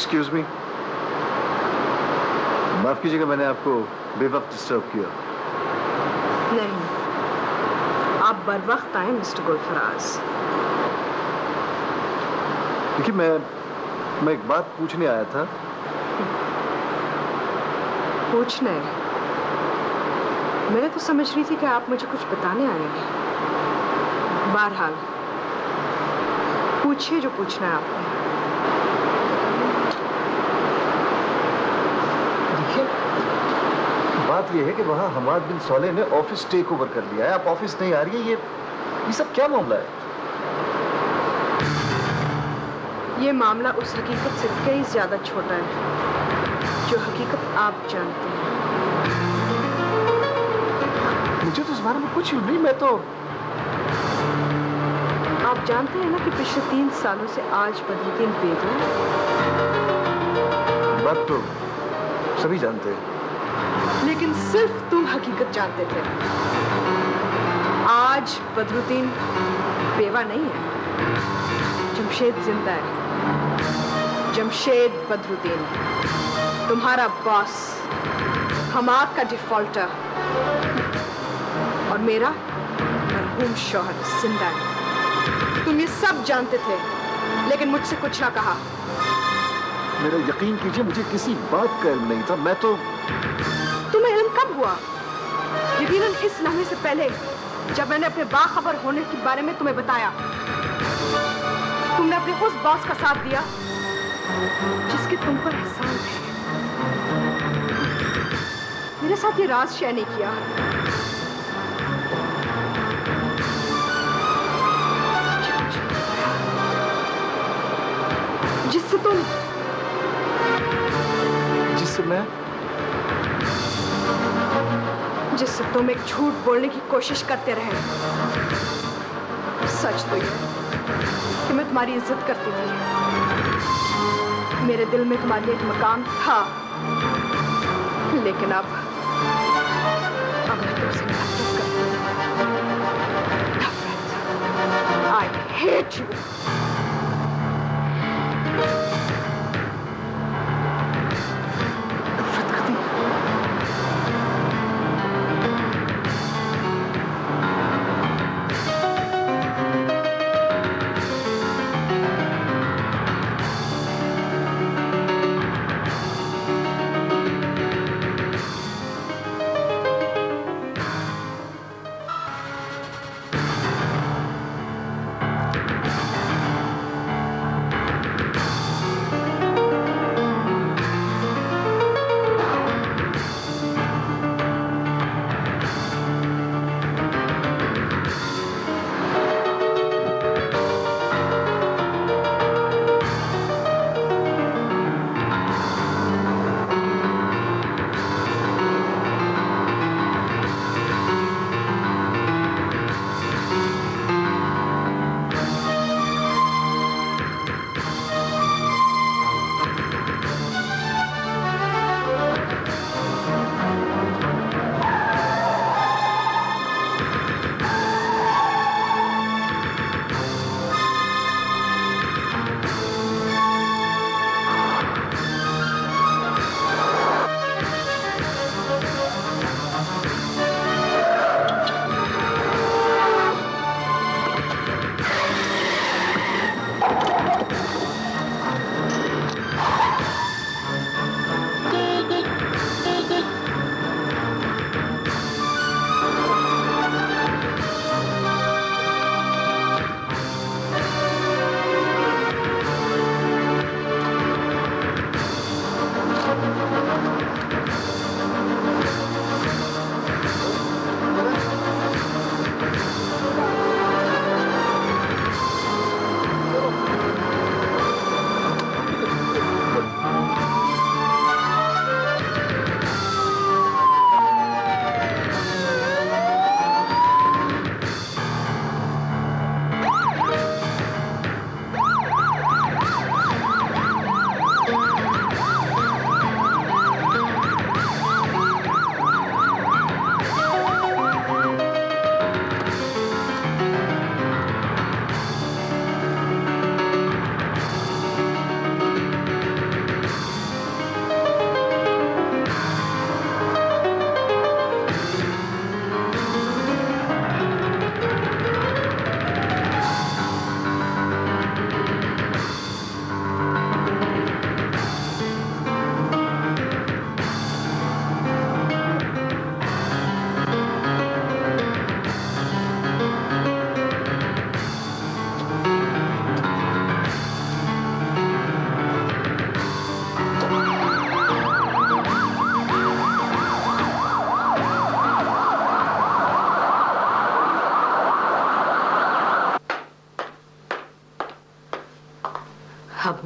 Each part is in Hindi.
एक्सक्यूज मी, माफ कीजिएगा मैंने आपको बेवक्त डिस्टर्ब किया। नहीं, आप बर वक्त आए मिस्टर गुलफराज। देखिए मैं एक बात पूछने आया था। पूछने? मैं तो समझ रही थी कि आप मुझे कुछ बताने आए हैं। बहरहाल पूछिए जो पूछना है आपने। देखिए बात यह है कि वहां हमाद बिन सोलेह ने ऑफिस टेक ओवर कर लिया है। आप ऑफिस नहीं आ रही है, ये सब क्या मामला है? ये मामला उस हकीकत से कई ज्यादा छोटा है जो हकीकत आप जानते हैं। मुझे तो इस बारे में कुछ नहीं, मैं तो आप जानते हैं ना कि पिछले 3 सालों से आज बदरुद्दीन बेवा है। बात तो सभी जानते हैं, लेकिन सिर्फ तुम हकीकत जानते थे। आज बदरुद्दीन बेवा नहीं है, जमशेद जिंदा है। जमशेद बदरुद्दीन, तुम्हारा बॉस, हमाद का डिफॉल्टर, और मेरा मरहूम शौहर जिंदा है। तुम ये सब जानते थे, लेकिन मुझसे कुछ ना कहा। मेरा यकीन कीजिए, मुझे किसी बात का इल्म नहीं था। मैं तो... तुम्हें इल्म कब हुआ? यकीनन इस लम्हे से पहले, जब मैंने अपने बाखबर होने के बारे में तुम्हें बताया। तुमने अपने उस बॉस का साथ दिया जिसके तुम पर एहसान है। मेरे साथ ये राज शेयर नहीं किया। जिससे तुम एक झूठ बोलने की कोशिश करते रहे। सच तो ये कि मैं तुम्हारी इज्जत करती थी। मेरे दिल में तुम्हारे लिए एक मकाम था, लेकिन अब मैं तुमसे नफरत करती हूँ। नफरत। I hate you.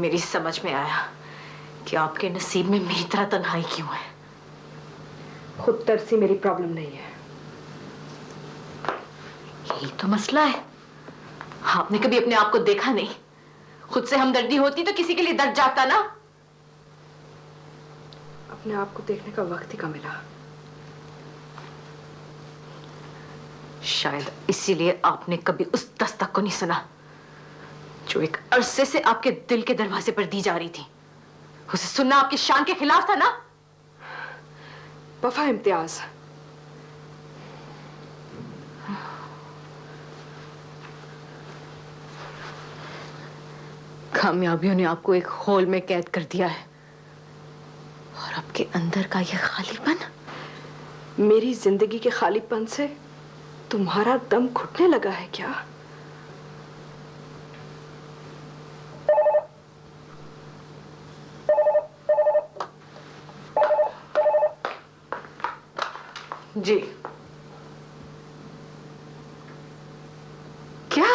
मेरी समझ में आया कि आपके नसीब में मेरी तरह तन्हाई क्यों है। खुद तरसी मेरी प्रॉब्लम नहीं है। यही तो मसला है। आपने कभी अपने आप को देखा नहीं। खुद से हमदर्दी होती तो किसी के लिए दर्द जाता ना। अपने आप को देखने का वक्त ही कहाँ मिला। शायद इसीलिए आपने कभी उस दस्तक को नहीं सुना जो एक अरसे से आपके दिल के दरवाजे पर दी जा रही थी। उसे सुनना आपकी शान के खिलाफ था ना। वफा इम्तियाज, कामयाबियों ने आपको एक होल में कैद कर दिया है और आपके अंदर का यह खालीपन। मेरी जिंदगी के खालीपन से तुम्हारा दम घुटने लगा है क्या? जी क्या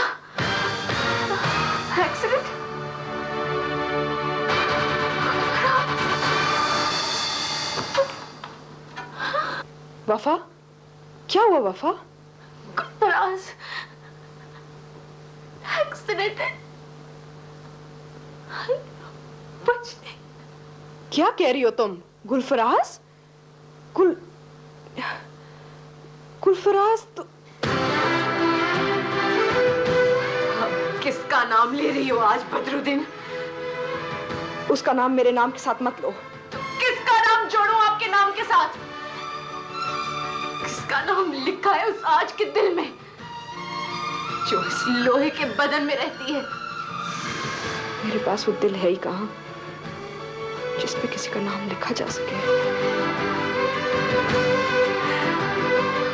एक्सीडेंट? वफा, क्या हुआ वफा? गुलफराज, एक्सीडेंट है। बच नहीं। क्या कह रही हो तुम? गुलफराज? गुलफराज तो किसका नाम ले रही हो आज बदरुद्दीन? उसका नाम मेरे नाम के साथ मत लो। तो किसका नाम जोड़ूं आपके नाम के साथ? किसका नाम लिखा है उस आज के दिल में जो इस लोहे के बदन में रहती है? मेरे पास वो दिल है ही कहां जिस पे किसी का नाम लिखा जा सके।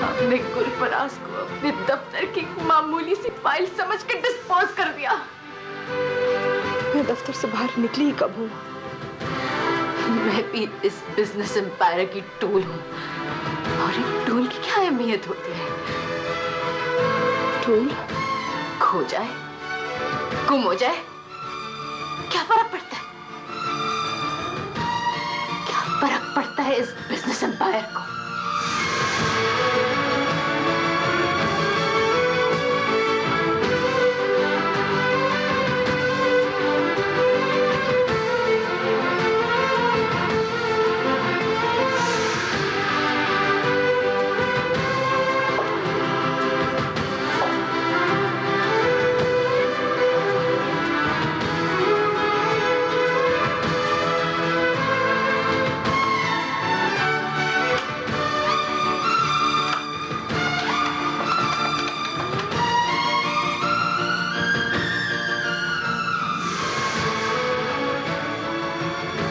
आपने गुलफराज को अपने दफ्तर की मामूली सी फाइल समझ के डिस्पोज कर दिया। मैं दफ्तर से बाहर निकली ही कब हूं? मैं भी इस बिजनेस एम्पायर की टूल हूं। और एक टूल की क्या अहमियत होती है? टूल खो जाए, गुम हो जाए, क्या फर्क पड़ता है? क्या फर्क पड़ता है इस बिजनेस एम्पायर को?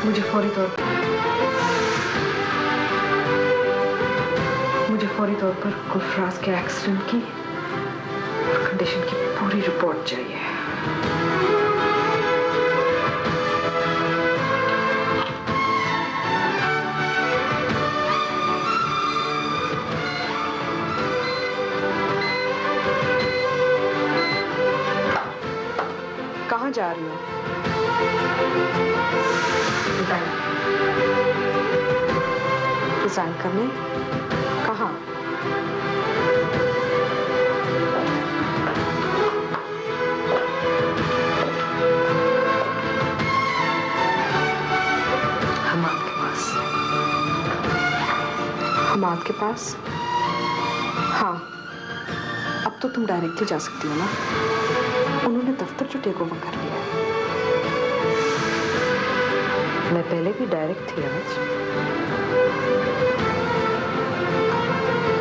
मुझे फौरी तौर पर गुलफराज के एक्सीडेंट की और कंडीशन की पूरी रिपोर्ट चाहिए। कहाँ जा रही हो? रिजाइन करने? कहाँ? हमाद के पास। हमाद के पास? हाँ, अब तो तुम डायरेक्टली जा सकती हो ना। उन्होंने दफ्तर जो टेक ओवर कर लिया है। मैं पहले भी डायरेक्ट थी आज।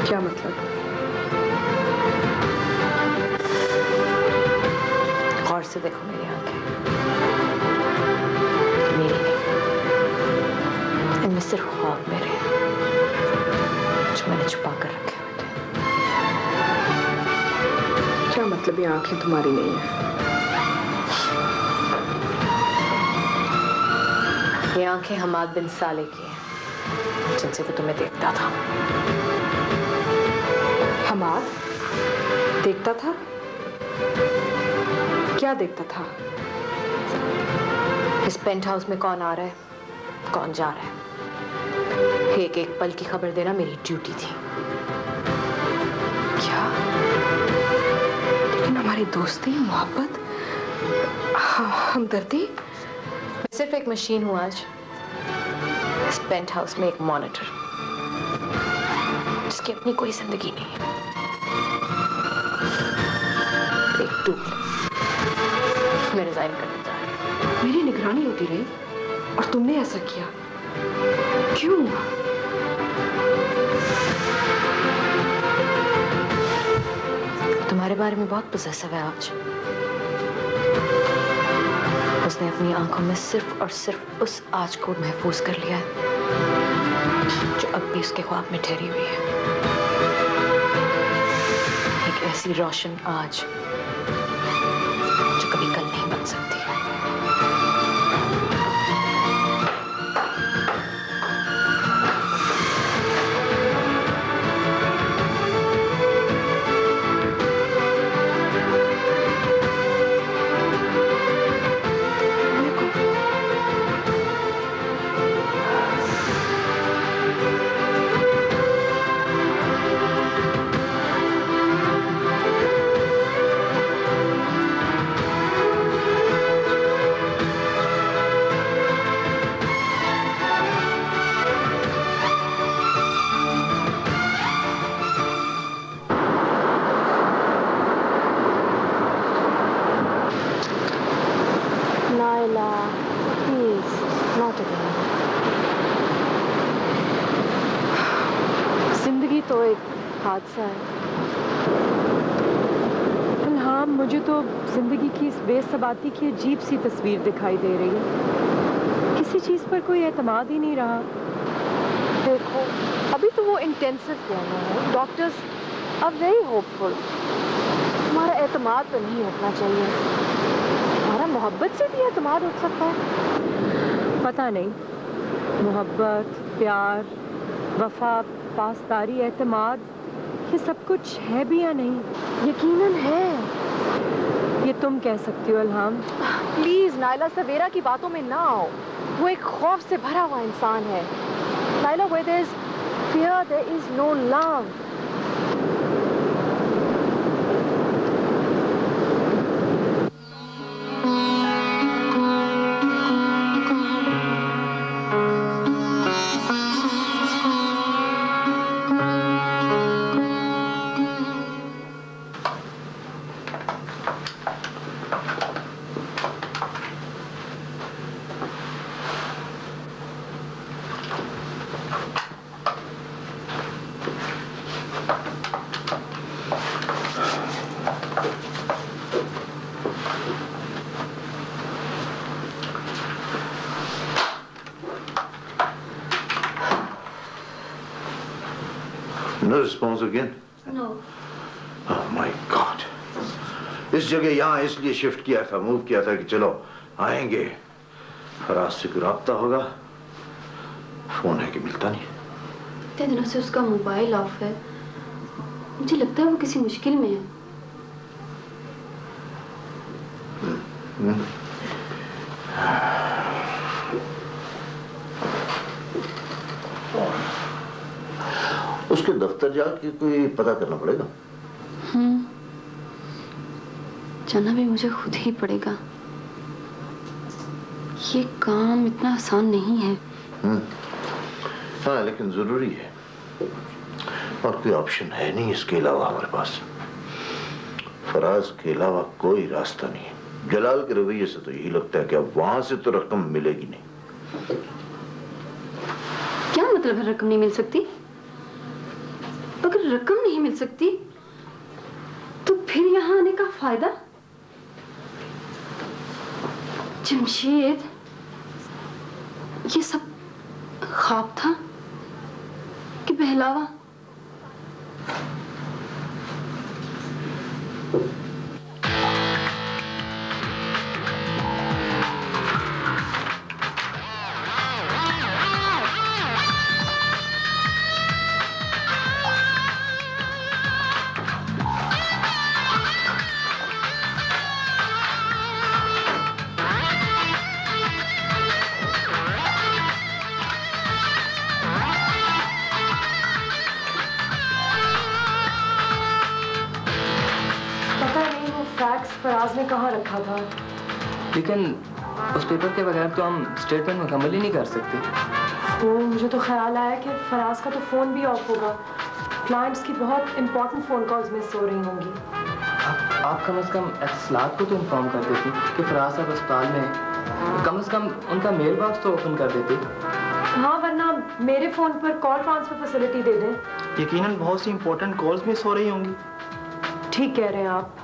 क्या मतलब? गौर से देखो मेरी आंखें। मेरी नहीं, इनमें सिर्फ ख्वाब मेरे हैं जो मैंने छुपा कर रखे हुए थे। क्या मतलब ये आंखें तुम्हारी नहीं है? ये आंखें हमाद बिन साले की हैं, जिनसे वो तुम्हें देखता था। हमाद देखता था? क्या देखता था? इस पेंट हाउस में कौन आ रहा है, कौन जा रहा है, एक एक पल की खबर देना मेरी ड्यूटी थी। क्या? लेकिन हमारी दोस्ती, मोहब्बत, हमदर्दी। मैं सिर्फ एक मशीन हूं आज, इस पेंट हाउस में एक मॉनिटर, जिसकी अपनी कोई जिंदगी नहीं है, एक टूल। मैं रिजाइन करने जा रही हूं। मेरी निगरानी होती रही और तुमने ऐसा किया क्यों? तुम्हारे बारे में बहुत पॉसेसिव है आज। उसने अपनी आंखों में सिर्फ और सिर्फ उस आज को महफूज कर लिया है जो अब भी उसके ख्वाब में ठहरी हुई है। एक ऐसी रोशन आज जो कभी कल नहीं बन सकती। जिंदगी तो एक हादसा है। इल्हाम, मुझे तो जिंदगी की इस बेसबाती की अजीब सी तस्वीर दिखाई दे रही है। किसी चीज पर कोई एतमाद ही नहीं रहा। देखो, अभी तो वो इंटेंसिव केयर में है, डॉक्टर्स आर वेरी होपफुल। हमारा एतमाद तो नहीं उठना चाहिए। हमारा मोहब्बत से भी एतमाद उठ सकता है। पता नहीं, मोहब्बत, प्यार, वफा, पासदारी, एतमाद, ये सब कुछ है भी या नहीं? यकीनन है। ये तुम कह सकती हो इल्हाम। प्लीज नायला, सवेरा की बातों में ना आओ। वो एक खौफ से भरा हुआ इंसान है। Naila, where there is fear, there is no love. No response again? No. Oh my God. इस जगह यहाँ इसलिए शिफ्ट किया था, मूव किया था कि चलो आएंगे, फराज से कोई राब्ता होगा। फोन है कि मिलता नहीं। इतने दिनों से उसका मोबाइल ऑफ है। मुझे लगता है वो किसी मुश्किल में है। उसके दफ्तर जाके कोई पता करना पड़ेगा। जाना भी मुझे खुद ही पड़ेगा। ये काम इतना आसान नहीं है। हाँ, लेकिन जरूरी है और कोई ऑप्शन है नहीं इसके अलावा हमारे पास। फराज के अलावा कोई रास्ता नहीं है। जलाल के रवैये से तो यही लगता है कि अब वहां से तो रकम मिलेगी नहीं। क्या मतलब है रकम नहीं मिल सकती? अगर रकम नहीं मिल सकती तो फिर यहाँ आने का फायदा? जमशेद, ये सब ख्वाब था कि बहलावा? फराज ने कहाँ रखा था? लेकिन उस पेपर के बगैर तो हम स्टेटमेंट मुकम्मल ही नहीं कर सकते। तो मुझे तो ख्याल आया कि फराज का तो फ़ोन भी ऑफ होगा। क्लाइंट्स की बहुत इंपॉर्टेंट फ़ोन कॉल्स मिस हो रही होंगी। आप कम से कम एहसलात को तो इन्फॉर्म कर देती कि फराज साहब अस्पताल में हैं। कम से कम उनका मेल बॉक्स तो ओपन कर देते। हाँ, वरना मेरे फ़ोन पर कॉल ट्रांसफ़र फैसिलिटी दे दें। यकीनन बहुत सी इंपॉर्टेंट कॉल्स मिस हो रही होंगी। ठीक कह रहे हैं आप।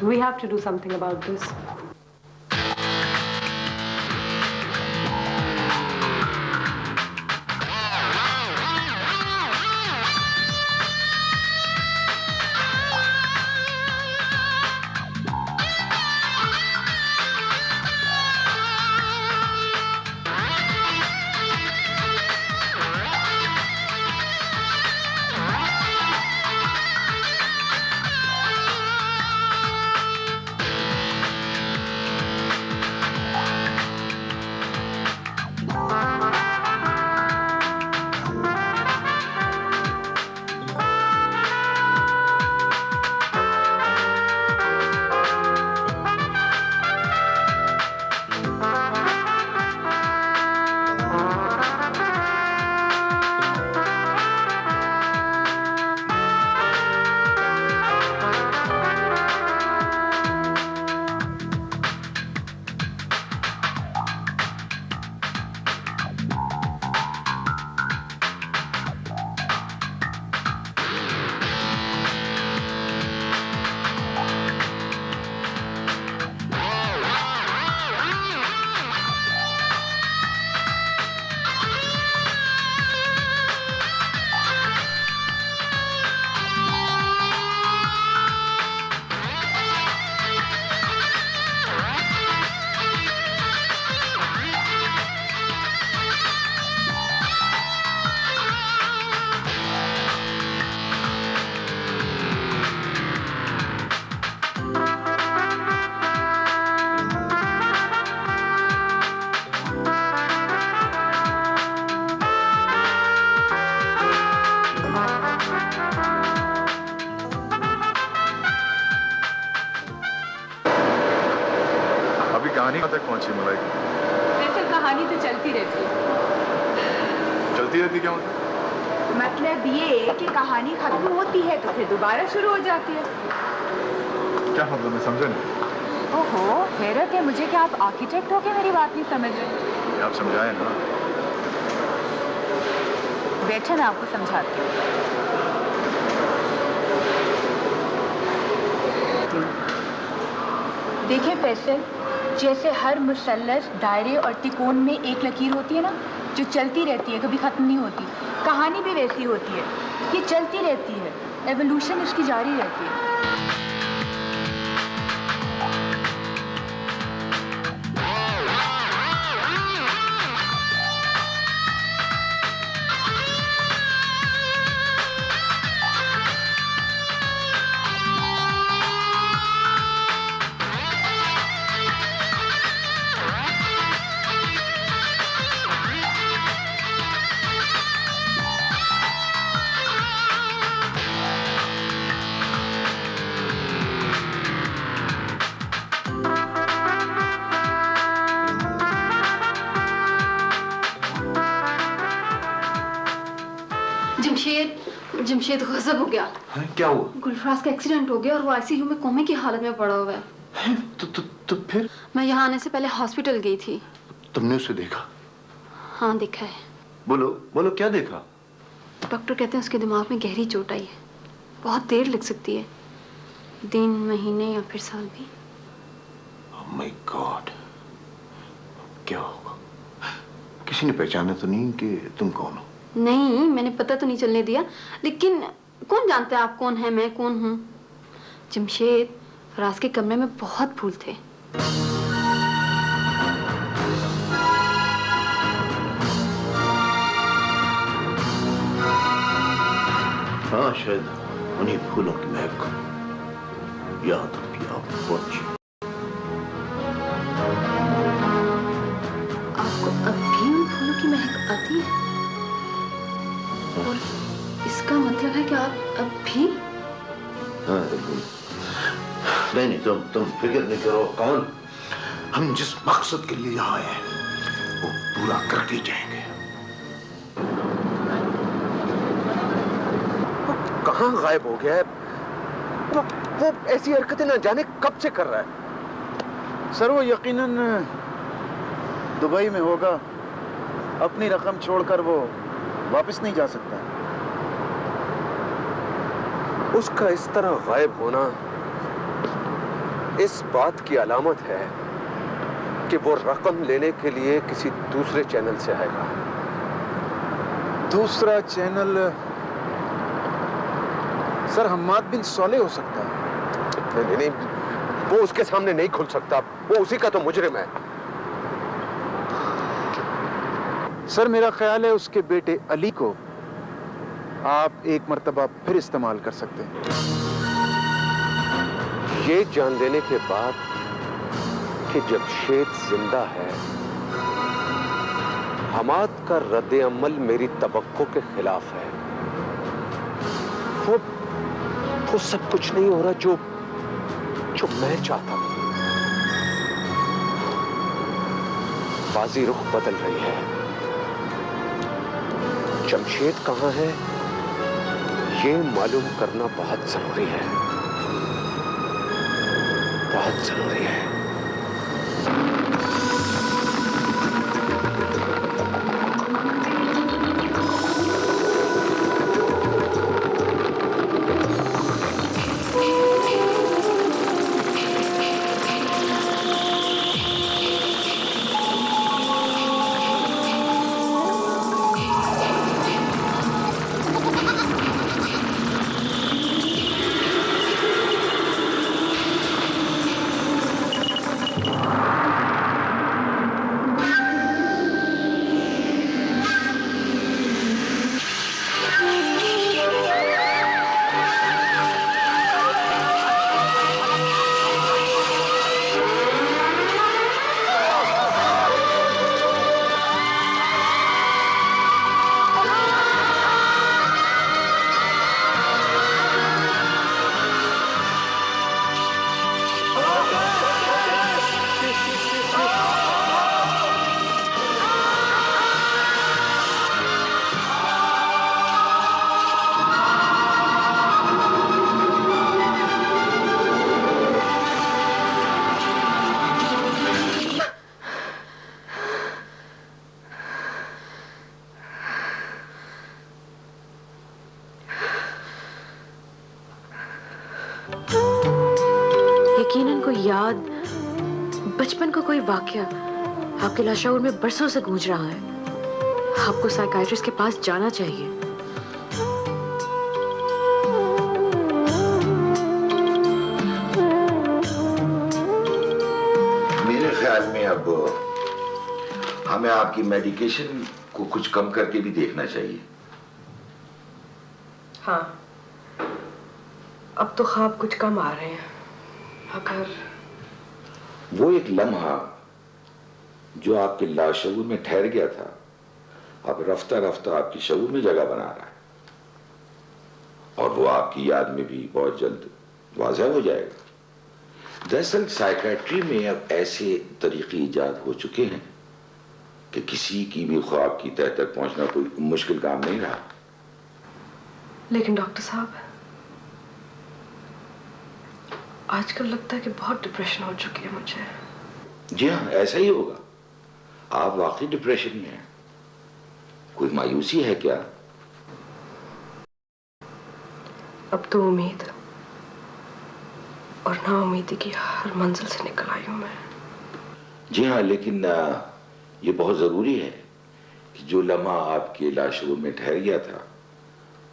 We have to do something about this. कहानी कहाँ तक पहुंची मलाइका? दरअसल कहानी तो चलती रहती है। चलती रहती क्या मतलब ये कि कहानी खत्म होती है तो फिर दोबारा शुरू हो जाती है। क्या मतलब, मैं समझा नहीं। ओहो, हैरत है मुझे कि आप आर्किटेक्ट हो के मेरी बात नहीं समझ रहे। आप समझाए ना। बैठे मैं आपको समझाती हूँ। देखिए फैसल, जैसे हर मुसल्लस, दायरे और तिकोन में एक लकीर होती है ना, जो चलती रहती है, कभी खत्म नहीं होती। कहानी भी वैसी होती है, ये चलती रहती है, एवोल्यूशन इसकी जारी रहती है। जमशेद गजब हो गया। है? क्या हुआ? गुलफराज का एक्सीडेंट हो गया और वो आईसीयू में कोमे की हालत में पड़ा हुआ है। तो फिर? मैं यहाँ आने से पहले हॉस्पिटल गई थी। तुमने उसे देखा? हाँ देखा है। बोलो बोलो, क्या देखा? डॉक्टर कहते हैं उसके दिमाग में गहरी चोट आई है, बहुत देर लग सकती है, दिन, महीने या फिर साल भी। Oh my God, क्या होगा? किसी ने पहचाना तो नहीं कि तुम कौन हो? नहीं, मैंने पता तो नहीं चलने दिया, लेकिन कौन जानता है आप कौन है, मैं कौन हूँ। जमशेद, फराज के कमरे में बहुत फूल थे। हाँ, शायद उन्हीं फूलों की महक यहाँ तक कि आप पहुंची। आपको अभी उन फूलों की महक आती है? और इसका मतलब है कि आप अब भी? हाँ, नहीं नहीं, तुम फिक्र नहीं करो कौन, हम जिस मकसद के लिए यहाँ आए हैं वो पूरा करके जाएंगे। वो कहाँ गायब हो गया है? वो ऐसी हरकतें ना जाने कब से कर रहा है। सर वो यकीनन दुबई में होगा, अपनी रकम छोड़कर वो वापस नहीं जा सकता। उसका इस तरह गायब होना इस बात की अलामत है कि वो रकम लेने के लिए किसी दूसरे चैनल से आएगा। दूसरा चैनल सर हम्माद बिन सोले हो सकता है। नहीं, वो उसके सामने नहीं खुल सकता, वो उसी का तो मुजरिम है। सर मेरा ख्याल है उसके बेटे अली को आप एक मर्तबा फिर इस्तेमाल कर सकते हैं। ये जान लेने के बाद कि जमशेद जिंदा है, हमाद का रद्द अमल मेरी तवक्को के खिलाफ है। वो सब कुछ नहीं हो रहा जो मैं चाहता हूं। बाजी रुख बदल रही है। जमशेद कहां है ये मालूम करना बहुत जरूरी है, बहुत जरूरी है। यकीनन कोई याद, बचपन का कोई वाकया आपके लाशौर में बरसों से गूंज रहा है। आपको साइकाइट्रिस्ट के पास जाना चाहिए। मेरे ख्याल में अब हमें आपकी मेडिकेशन को कुछ कम करके भी देखना चाहिए। हाँ, अब तो ख्वाब कुछ कम आ रहे हैं। अगर वो एक लम्हा जो आपके लाशऊर में ठहर गया था, अब रफ्ता रफ्ता आपकी शऊर में जगह बना रहा है, और वो आपकी याद में भी बहुत जल्द वाज़ेह हो जाएगा। दरअसल साइकेट्री में अब ऐसे तरीके ईजाद हो चुके हैं कि किसी की भी ख्वाब की तह तक पहुंचना कोई मुश्किल काम नहीं रहा। लेकिन डॉक्टर साहब, आजकल लगता है कि बहुत डिप्रेशन हो चुकी है मुझे। जी हाँ, ऐसा ही होगा। आप वाकई डिप्रेशन में हैं। कोई मायूसी है क्या? अब तो उम्मीद और नाउम्मीदी की हर मंजिल से निकल आई हूं मैं। जी हाँ, लेकिन ये बहुत जरूरी है कि जो लम्हा आपके लाशऊर में ठहर गया था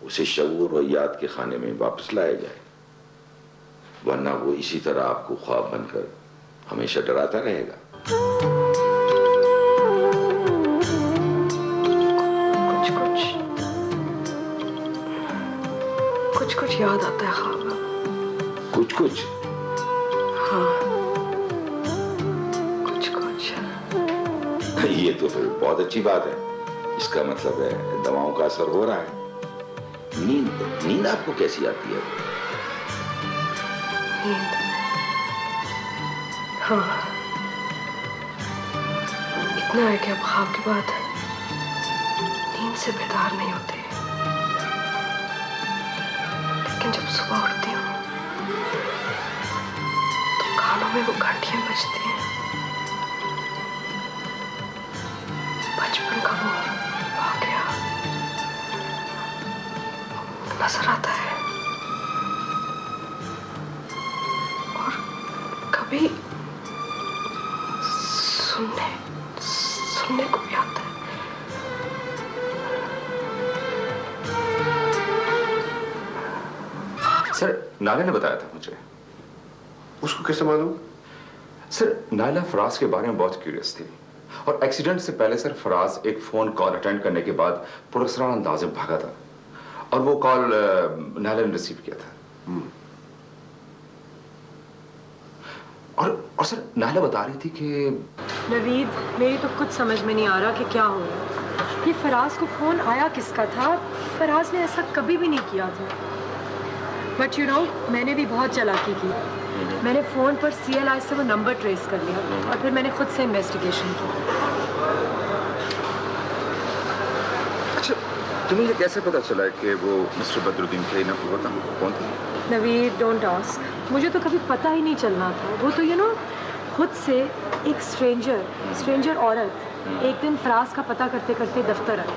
उसे शऊर और याद के खाने में वापस लाया जाए, वरना वो इसी तरह आपको ख्वाब बनकर हमेशा डराता रहेगा। कुछ याद आता है ख्वाब। कुछ हाँ, कुछ ये तो फिर बहुत अच्छी बात है। इसका मतलब है दवाओं का असर हो रहा है। नींद आपको कैसी आती है? हाँ, इतना है कि अब ख्वाब के बाद नींद से बेदार नहीं होते, लेकिन जब सुबह उठती हूँ तो कानों में वो घंटियां बजती हैं। बचपन का वो वाकया नजर आता है और कभी सुनने को भी आता है। सर, नाला ने बताया था मुझे। उसको कैसे मालूम? सर, नाला फराज के बारे में बहुत क्यूरियस थी और एक्सीडेंट से पहले सर फराज एक फोन कॉल अटेंड करने के बाद पुरस्कार अंदाज में भागा था और वो कॉल नाला ने रिसीव किया था। और सर नाला बता रही थी कि नवीद, मेरी तो कुछ समझ में नहीं आ रहा कि क्या हो रहा है। ये फराज को फोन आया किसका था? फराज ने ऐसा कभी भी नहीं किया था। बट यू नो, मैंने भी बहुत चालाकी की। मैंने फोन पर CLI से वो नंबर ट्रेस कर लिया और फिर मैंने खुद से इन्वेस्टिगेशन की। अच्छा, तुम्हें ये कैसे पता चला कि वो मिस्टर बदरुद्दीन थे? ना पता कौन थे? Naveed, don't ask. मुझे तो कभी पता ही नहीं चलना था। वो तो यू नो खुद से एक स्ट्रेंजर औरत एक दिन फराज का पता करते करते दफ्तर आई।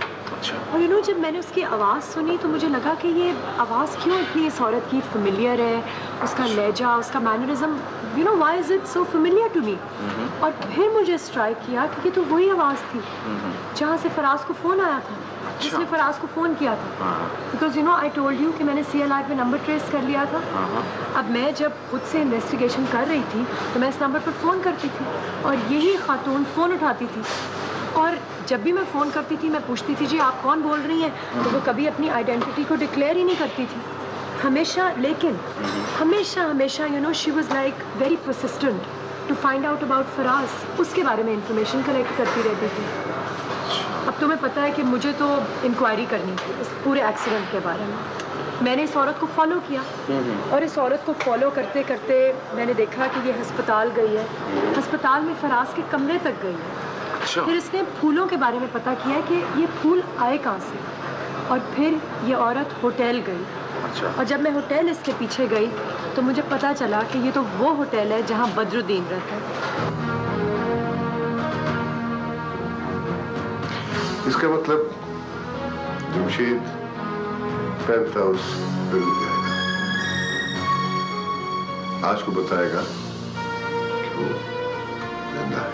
और यू नो, जब मैंने उसकी आवाज़ सुनी तो मुझे लगा कि ये आवाज़ क्यों इतनी इस औरत की फेमिलियर है, उसका लहजा, उसका mannerism, you know, why is it so familiar to me. और फिर मुझे स्ट्राइक किया कि ये तो वही आवाज़ थी जहाँ से फराज को फ़ोन आया था, जिसने फराज को फ़ोन किया था। Because you know, I told you कि मैंने CLI पे नंबर ट्रेस कर लिया था। अब मैं जब खुद से इन्वेस्टिगेशन कर रही थी तो मैं इस नंबर पर फ़ोन करती थी और यही खातून फ़ोन उठाती थी। और जब भी मैं फ़ोन करती थी मैं पूछती थी जी आप कौन बोल रही हैं, तो वो कभी अपनी आइडेंटिटी को डिक्लेयर ही नहीं करती थी हमेशा। लेकिन हमेशा you know, she was like very persistent to find out about Faraz. उसके बारे में इंफॉर्मेशन कलेक्ट करती रहती थी। अब तुम्हें पता है कि मुझे तो इंक्वायरी करनी थी इस पूरे एक्सीडेंट के बारे में। मैंने इस औरत को फॉलो किया और इस औरत को फॉलो करते करते मैंने देखा कि ये अस्पताल गई है, अस्पताल में फराज के कमरे तक गई है। फिर इसने फूलों के बारे में पता किया कि ये फूल आए कहाँ से, और फिर ये औरत होटल गई। और जब मैं होटल इसके पीछे गई तो मुझे पता चला कि ये तो वो होटल है जहाँ बदरुद्दीन रहता है। इसका मतलब जमशेद पेंट हाउस जरूर जाएगा, आज को बताएगा कि वो जिंदा है।